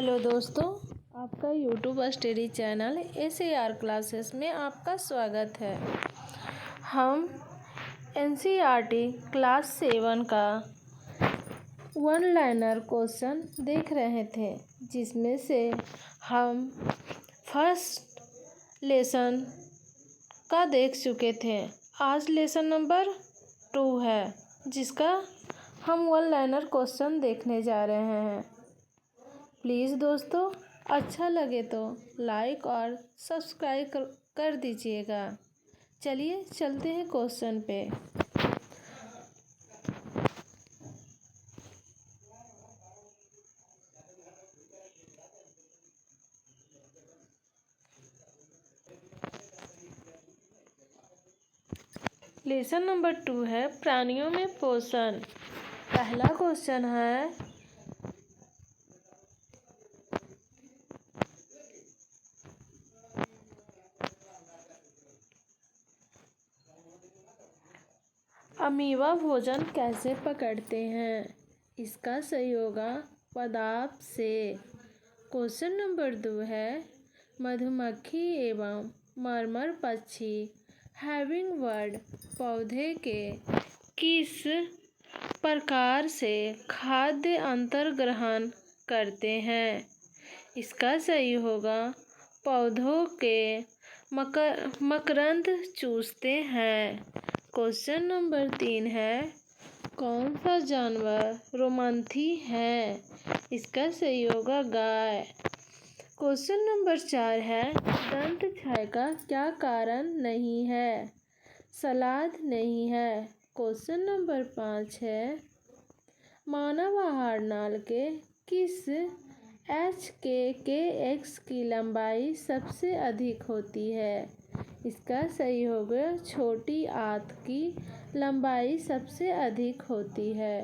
Hello दोस्तों, आपका YouTube study channel SAR classes में आपका स्वागत है। हम NCERT क्लास 7 का वन लाइनर क्वेश्चन देख रहे थे, जिसमें से हम फर्स्ट लेसन का देख चुके थे। आज लेसन नंबर 2 है, जिसका हम वन लाइनर क्वेश्चन देखने जा रहे हैं। प्लीज़ दोस्तों, अच्छा लगे तो लाइक और सब्सक्राइब कर दीजिएगा। चलिए चलते हैं क्वेश्चन पे। लेसन नंबर 2 है प्राणियों में पोषण। पहला क्वेश्चन है, अमीबा भोजन कैसे पकड़ते हैं? इसका सही होगा पदार्थ से। क्वेश्चन नंबर 2 है, मधुमक्खी एवं मरमर पक्षी हैविंग बर्ड पौधे के किस प्रकार से खाद्य अंतर्ग्रहण करते हैं? इसका सही होगा पौधों के मकरंद चूसते हैं। क्वेश्चन नंबर 3 है, कौन सा जानवर रोमंथी है? इसका सही होगा गाय। क्वेश्चन नंबर 4 है, दंत क्षय का क्या कारण नहीं है? सलाद नहीं है। क्वेश्चन नंबर 5 है, मानव आहार नाल के किस HKKX की लंबाई सबसे अधिक होती है? इसका सही होगा छोटी आंत की लंबाई सबसे अधिक होती है।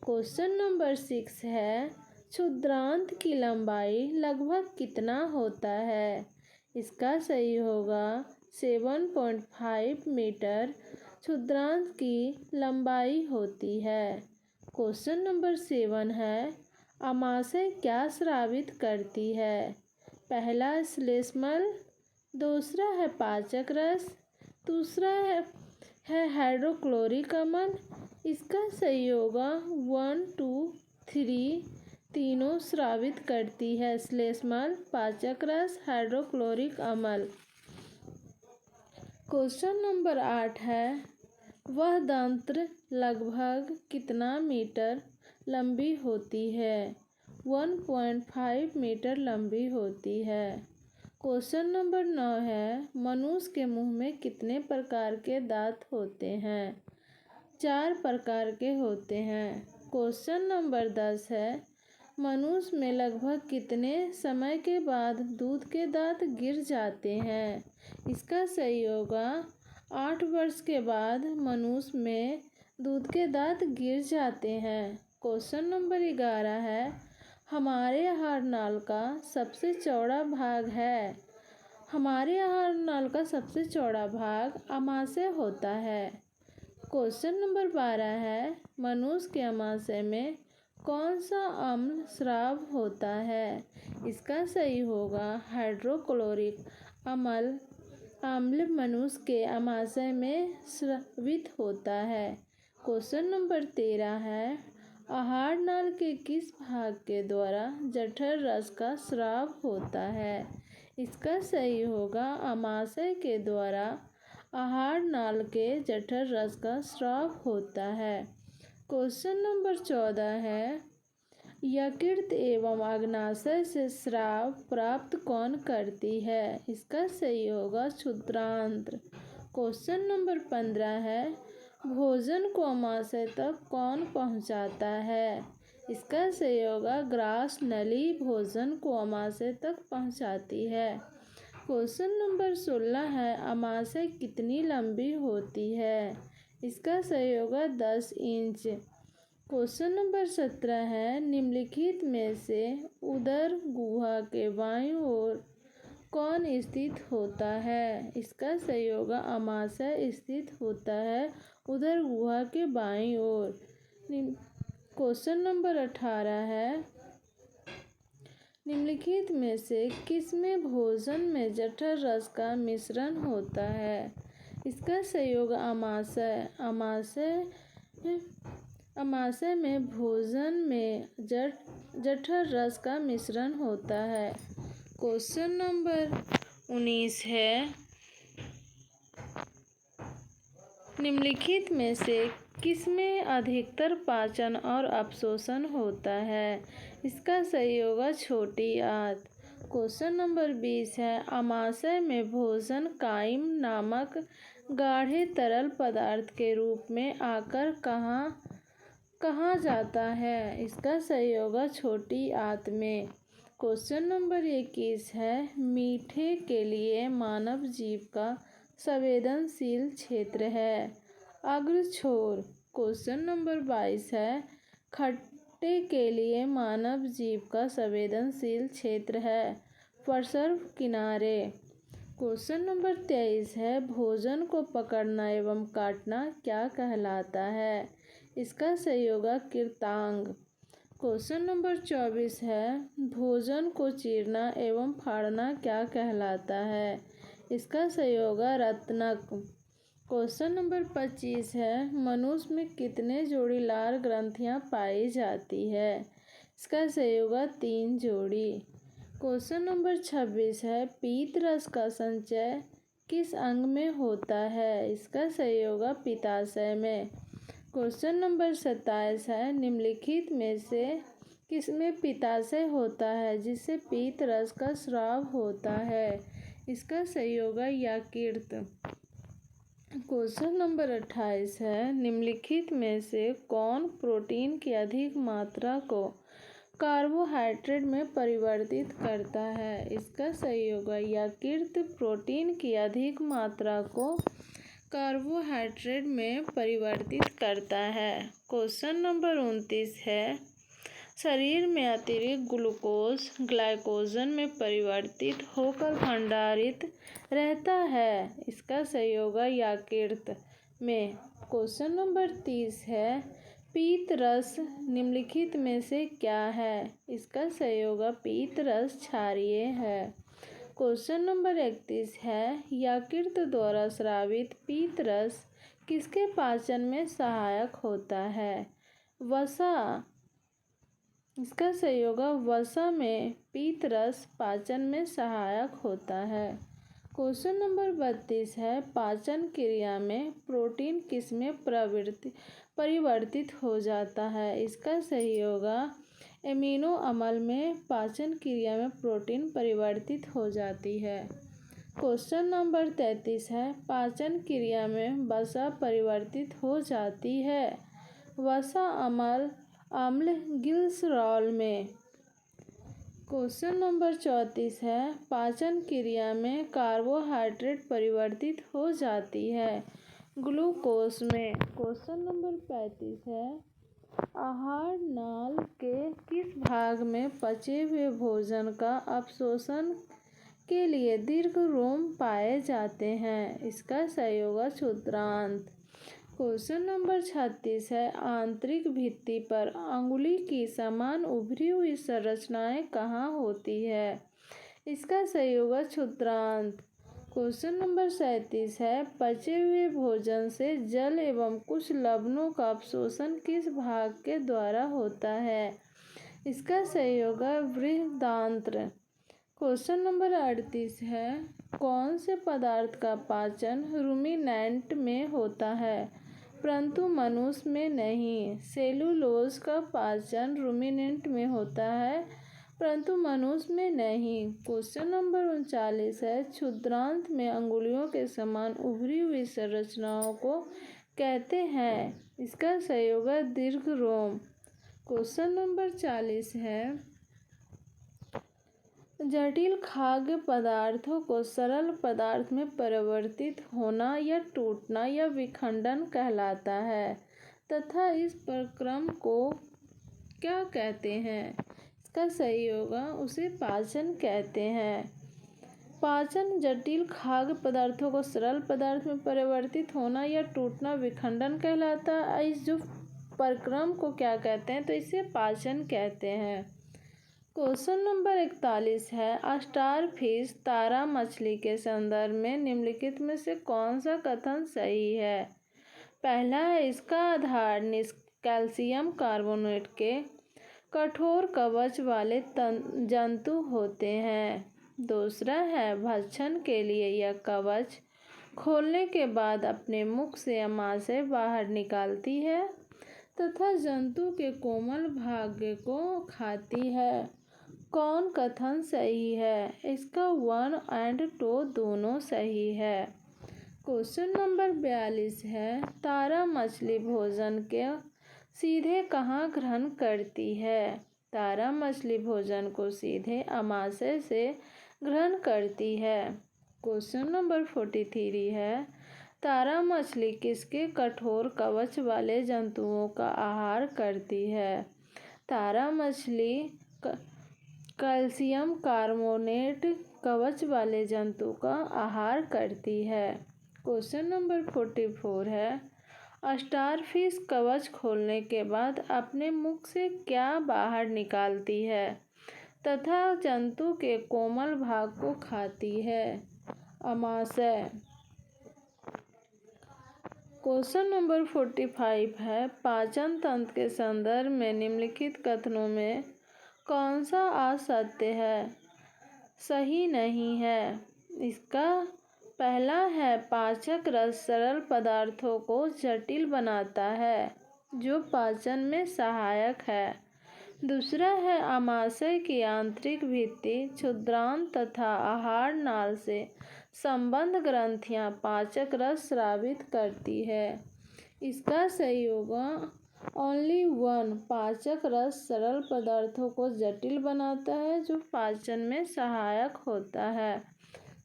क्वेश्चन नंबर 6 है, क्षुद्रांत की लंबाई लगभग कितना होता है? इसका सही होगा 7.5 मीटर क्षुद्रांत की लंबाई होती है। क्वेश्चन नंबर 7 है, आमाशय क्या स्रावित करती है? पहला श्लेष्मल, दूसरा है पाचक रस, दूसरा है हाइड्रोक्लोरिक अम्ल। इसका सही होगा 1, 2, 3 तीनों स्रावित करती है, श्लेष्मल, पाचक रस, हाइड्रोक्लोरिक अम्ल। क्वेश्चन नंबर 8 है, वह दंत्र लगभग कितना मीटर लंबी होती है? 1.5 मीटर लंबी होती है। क्वेश्चन नंबर 9 है, मनुष्य के मुंह में कितने प्रकार के दांत होते हैं? 4 प्रकार के होते हैं। क्वेश्चन नंबर 10 है, मनुष्य में लगभग कितने समय के बाद दूध के दांत गिर जाते हैं? इसका सही होगा 8 वर्ष के बाद मनुष्य में दूध के दांत गिर जाते हैं। क्वेश्चन नंबर 11 है, हमारे आहार नाल का सबसे चौड़ा भाग है। हमारे आहार नाल का सबसे चौड़ा भाग आमाशय होता है। क्वेश्चन नंबर 12 है, मनुष्य के आमाशय में कौन सा अम्ल स्राव होता है? इसका सही होगा हाइड्रोक्लोरिक अम्ल मनुष्य के आमाशय में स्रावित होता है। क्वेश्चन नंबर 13 है, आहार नाल के किस भाग के द्वारा जठर रस का स्राव होता है? इसका सही होगा आमाशय के द्वारा आहार नाल के जठर रस का स्राव होता है। क्वेश्चन नंबर 14 है, यकृत एवं अग्नाशय से स्राव प्राप्त कौन करती है? इसका सही होगा क्षुद्रांत्र। क्वेश्चन नंबर 15 है, भोजन को आमाशय तक कौन पहुंचाता है? इसका सही होगा ग्रास नली भोजन को आमाशय तक पहुंचाती है। क्वेश्चन नंबर 16 है, आमाशय कितनी लंबी होती है? इसका सही होगा 10 इंच। क्वेश्चन नंबर 17 है, निम्नलिखित में से उदर गुहा के बाईं ओर कौन स्थित होता है? इसका सही होगा आमाशय स्थित होता है उदर गुहा के बाईं ओर। क्वेश्चन नंबर 18 है, निम्नलिखित में से किसमें भोजन में जठर रस का मिश्रण होता है? इसका संयोग आमाशय। आमाशय में भोजन में जठर रस का मिश्रण होता है। क्वेश्चन नंबर 19 है, निम्नलिखित में से किसमें अधिकतर पाचन और अपशोषण होता है? इसका संयोग छोटी आंत। क्वेश्चन नंबर 20 है, आमाशय में भोजन काइम नामक गाढ़े तरल पदार्थ के रूप में आकर कहाँ जाता है? इसका संयोग छोटी आंत में। क्वेश्चन नंबर 21 है, मीठे के लिए मानव जीभ का संवेदनशील क्षेत्र है अग्रछोर। क्वेश्चन नंबर 22 है, खट्टे के लिए मानव जीभ का संवेदनशील क्षेत्र है प्रसव किनारे। क्वेश्चन नंबर 23 है, भोजन को पकड़ना एवं काटना क्या कहलाता है? इसका संयोग कृतांग। क्वेश्चन नंबर 24 है, भोजन को चीरना एवं फाड़ना क्या कहलाता है? इसका संयोग रत्नक। क्वेश्चन नंबर 25 है, मनुष्य में कितने जोड़ी लार ग्रंथियां पाई जाती है? इसका संयोग 3 जोड़ी। क्वेश्चन नंबर 26 है, पीत रस का संचय किस अंग में होता है? इसका संयोग पित्ताशय में। क्वेश्चन नंबर 27 है, निम्नलिखित में से किसमें पित्ताशय होता है जिससे पीत रस का स्राव होता है? इसका संयोग यकृत। क्वेश्चन नंबर 28 है, निम्नलिखित में से कौन प्रोटीन की अधिक मात्रा को कार्बोहाइड्रेट में परिवर्तित करता है? इसका संयोग यकृत प्रोटीन की अधिक मात्रा को कार्बोहाइड्रेट में परिवर्तित करता है। क्वेश्चन नंबर 29 है, शरीर में अतिरिक्त ग्लूकोज ग्लाइकोजन में परिवर्तित होकर भंडारित रहता है। इसका संयोग यकृत में। क्वेश्चन नंबर 30 है, पीत रस निम्नलिखित में से क्या है? इसका संयोग पीत रस क्षारीय है। क्वेश्चन नंबर 31 है, यकृत द्वारा स्रावित पीत रस किसके पाचन में सहायक होता है? वसा। इसका संयोग वसा में पीत रस पाचन में सहायक होता है। क्वेश्चन नंबर 32 है, पाचन क्रिया में प्रोटीन किसमें परिवर्तित हो जाता है? इसका संयोग एमिनो अम्ल में पाचन क्रिया में प्रोटीन परिवर्तित हो जाती है। क्वेश्चन नंबर 33 है, पाचन क्रिया में वसा परिवर्तित हो जाती है वसा अम्ल ग्लिसरॉल में। क्वेश्चन नंबर 34 है, पाचन क्रिया में कार्बोहाइड्रेट परिवर्तित हो जाती है ग्लूकोज में। क्वेश्चन नंबर 35 है, आहार नाल के किस भाग में पचे हुए भोजन का अपशोषण के लिए दीर्घ रोम पाए जाते हैं? इसका संयोग क्षुद्रांत। क्वेश्चन नंबर 36 है, आंतरिक भित्ति पर अंगुली की समान उभरी हुई संरचनाएं कहाँ होती है? इसका संयोग क्षुद्रांत। क्वेश्चन नंबर 37 है, पचे हुए भोजन से जल एवं कुछ लवणों का अपशोषण किस भाग के द्वारा होता है? इसका संयोग बृहदांत्र। क्वेश्चन नंबर 38 है, कौन से पदार्थ का पाचन रूमिनेंट में होता है परंतु मनुष्य में नहीं? सेलुलोज का पाचन रूमिनेंट में होता है परंतु मनुष्य में नहीं। क्वेश्चन नंबर 39 है, क्षुद्रांत में अंगुलियों के समान उभरी हुई संरचनाओं को कहते हैं? इसका संयोग दीर्घ रोम। क्वेश्चन नंबर 40 है, जटिल खाद्य पदार्थों को सरल पदार्थ में परिवर्तित होना या टूटना या विखंडन कहलाता है तथा इस प्रक्रम को क्या कहते हैं? इसका संयोग उसे पाचन कहते हैं। पाचन जटिल खाद्य पदार्थों को सरल पदार्थ में परिवर्तित होना या टूटना विखंडन कहलाता है। इस जो प्रक्रम को क्या कहते हैं? तो इसे पाचन कहते हैं। क्वेश्चन नंबर 41 है स्टार फिश तारा मछली के संदर्भ में निम्नलिखित में से कौन सा कथन सही है। पहला है इसका आधार कैल्शियम कार्बोनेट के कठोर कवच वाले जंतु होते हैं। दूसरा है भक्षण के लिए यह कवच खोलने के बाद अपने मुख से अमाशय बाहर निकालती है तथा जंतु के कोमल भाग को खाती है। कौन कथन सही है। इसका 1 और 2 दोनों सही है। क्वेश्चन नंबर 42 है तारा मछली भोजन के सीधे कहाँ ग्रहण करती है। तारा मछली भोजन को सीधे अमाशय से ग्रहण करती है। क्वेश्चन नंबर 43 है तारा मछली किसके कठोर कवच वाले जंतुओं का आहार करती है। तारा मछली कैल्शियम कार्बोनेट कवच वाले जंतु का आहार करती है। क्वेश्चन नंबर 44 है स्टारफिश कवच खोलने के बाद अपने मुख से क्या बाहर निकालती है तथा जंतु के कोमल भाग को खाती है। अमाशय। क्वेश्चन नंबर 45 है पाचन तंत्र के संदर्भ में निम्नलिखित कथनों में कौन सा असत्य है सही नहीं है। इसका पहला है पाचक रस सरल पदार्थों को जटिल बनाता है जो पाचन में सहायक है। दूसरा है अमाशय की आंतरिक भित्ति क्षुद्रांत तथा आहार नाल से संबद्ध ग्रंथियां पाचक रस स्रावित करती है। इसका सही होगा ओनली 1 पाचक रस सरल पदार्थों को जटिल बनाता है जो पाचन में सहायक होता है।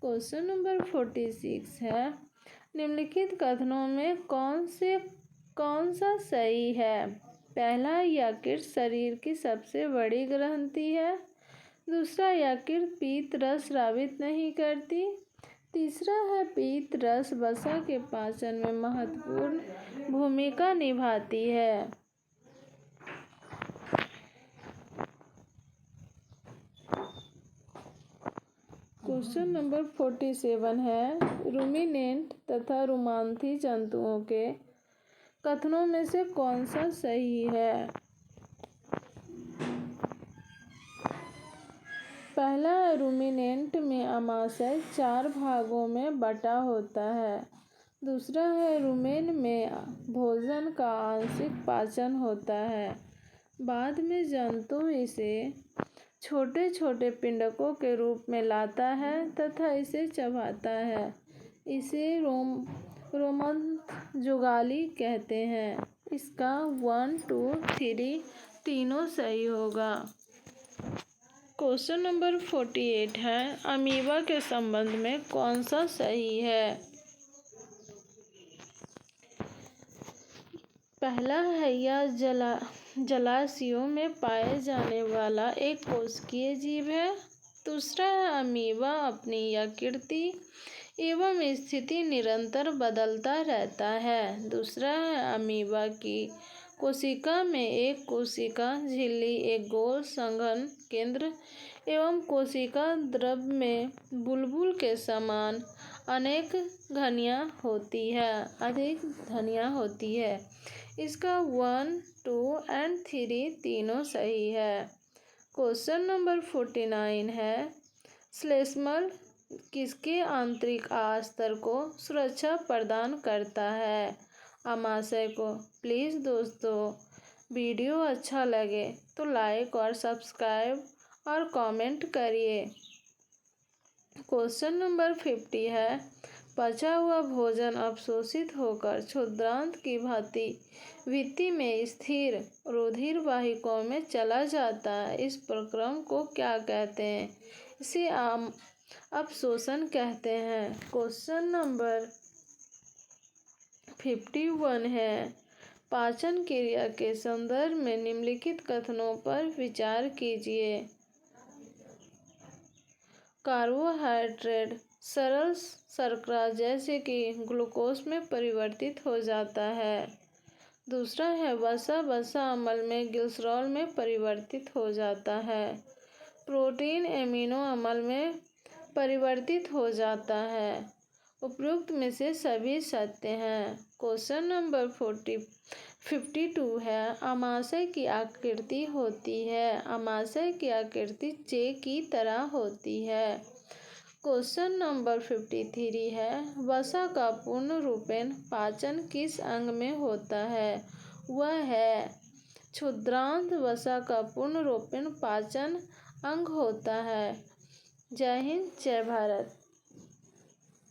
क्वेश्चन नंबर 46 है निम्नलिखित कथनों में कौन सा सही है। पहला यकृत शरीर की सबसे बड़ी ग्रंथि है। दूसरा यकृत पीत रस स्रावित नहीं करती। तीसरा है पीत रस वसा के पाचन में महत्वपूर्ण भूमिका निभाती है। क्वेश्चन नंबर 47 है रूमिनेंट तथा रुमांथी जंतुओं के कथनों में से कौन सा सही है। पहला है रूमिनेंट में अमाशय 4 भागों में बटा होता है। दूसरा है रूमेन में भोजन का आंशिक पाचन होता है। बाद में जंतु इसे छोटे छोटे पिंडकों के रूप में लाता है तथा इसे चबाता है। इसे रोमंथ जुगाली कहते हैं। इसका 1, 2, 3 तीनों सही होगा। क्वेश्चन नंबर 48 है अमीबा के संबंध में कौन सा सही है। पहला है यह जलाशयों में पाए जाने वाला एक कोशिकीय जीव है। दूसरा है अमीबा अपनी यकृति एवं स्थिति निरंतर बदलता रहता है। दूसरा है अमीबा की कोशिका में एक कोशिका झिल्ली एक गोल संघन केंद्र एवं कोशिका द्रव में बुलबुल के समान अधिक धनियाँ होती है। इसका 1, 2 और 3 तीनों सही है। क्वेश्चन नंबर 49 है श्लेष्मल किसके आंतरिक आस्तर को सुरक्षा प्रदान करता है। अमाशय को। प्लीज़ दोस्तों वीडियो अच्छा लगे तो लाइक और सब्सक्राइब और कमेंट करिए। क्वेश्चन नंबर 50 है पचा हुआ भोजन अवशोषित होकर क्षुद्रांत की भांति भित्ति में स्थिर रुधिर वाहिकाओं में चला जाता है। इस प्रक्रम को क्या कहते हैं। इसे अपशोषण कहते हैं। क्वेश्चन नंबर 51 है पाचन क्रिया के संदर्भ में निम्नलिखित कथनों पर विचार कीजिए। कार्बोहाइड्रेट सरल शर्करा जैसे कि ग्लूकोज में परिवर्तित हो जाता है। दूसरा है वसा अम्ल में ग्लिसरॉल में परिवर्तित हो जाता है। प्रोटीन एमिनो अम्ल में परिवर्तित हो जाता है। उपरोक्त में से सभी सत्य हैं। क्वेश्चन नंबर 52 है, अमाशय की आकृति होती है। अमाशय की आकृति चे की तरह होती है। क्वेश्चन नंबर 53 है, वसा का पूर्ण रूपेण पाचन किस अंग में होता है? वह है क्षुद्रांत वसा का पूर्ण रूपेण पाचन अंग होता है। जय हिंद, जय भारत।